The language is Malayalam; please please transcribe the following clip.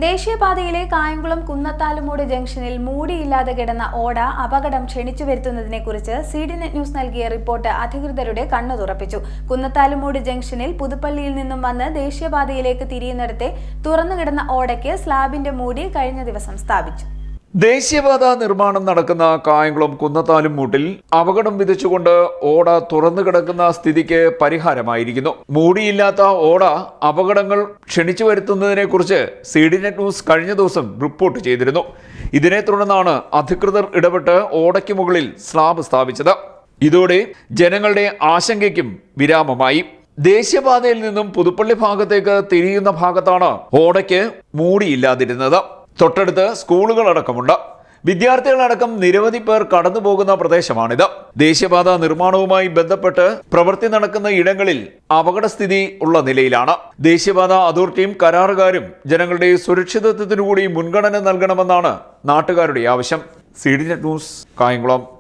ദേശീയപാതയിലെ കായംകുളം കുന്നത്താലുമൂട് ജംഗ്ഷനിൽ മൂടിയില്ലാതെ കിടന്ന ഓട അപകടം ക്ഷണിച്ചു വരുത്തുന്നതിനെക്കുറിച്ച് സി.ഡി.നെറ്റ് ന്യൂസ് നൽകിയ റിപ്പോർട്ട് അധികൃതരുടെ കണ്ണു തുറപ്പിച്ചു. കുന്നത്താലുമൂട് ജംഗ്ഷനിൽ പുതുപ്പള്ളിയിൽ നിന്നും വന്ന് ദേശീയപാതയിലേക്ക് തിരിയുന്നിടത്തെ തുറന്നുകിടന്ന ഓടയ്ക്ക് സ്ലാബിന്റെ മൂടി കഴിഞ്ഞ ദിവസം സ്ഥാപിച്ചു. ദേശീയപാത നിർമ്മാണം നടക്കുന്ന കായംകുളം കുന്നത്താലുമൂട്ടിൽ അപകടം വിതച്ചുകൊണ്ട് ഓട തുറന്നു കിടക്കുന്ന സ്ഥിതിക്ക് പരിഹാരമായിരിക്കുന്നു. മൂടിയില്ലാത്ത ഓട അപകടങ്ങൾ ക്ഷണിച്ചു വരുത്തുന്നതിനെക്കുറിച്ച് സി.ഡി.നെറ്റ് ന്യൂസ് കഴിഞ്ഞ ദിവസം റിപ്പോർട്ട് ചെയ്തിരുന്നു. ഇതിനെ തുടർന്നാണ് അധികൃതർ ഇടപെട്ട് ഓടയ്ക്ക് മുകളിൽ സ്ലാബ് സ്ഥാപിച്ചത്. ഇതോടെ ജനങ്ങളുടെ ആശങ്കയ്ക്കും വിരാമമായി. ദേശീയപാതയിൽ നിന്നും പുതുപ്പള്ളി ഭാഗത്തേക്ക് തിരിയുന്ന ഭാഗത്താണ് ഓടയ്ക്ക് മൂടിയില്ലാതിരുന്നത്. തൊട്ടടുത്ത് സ്കൂളുകളടക്കമുണ്ട്. വിദ്യാർത്ഥികളടക്കം നിരവധി പേർ കടന്നു പോകുന്ന പ്രദേശമാണിത്. ദേശീയപാത നിർമ്മാണവുമായി ബന്ധപ്പെട്ട് പ്രവൃത്തി നടക്കുന്ന ഇടങ്ങളിൽ അപകടസ്ഥിതി ഉള്ള നിലയിലാണ്. ദേശീയപാത അതോറിറ്റിയും കരാറുകാരും ജനങ്ങളുടെ സുരക്ഷിതത്വത്തിനു കൂടി മുൻഗണന നൽകണമെന്നാണ് നാട്ടുകാരുടെ ആവശ്യം. സി.ഡി.നെറ്റ് ന്യൂസ്, കായംകുളം.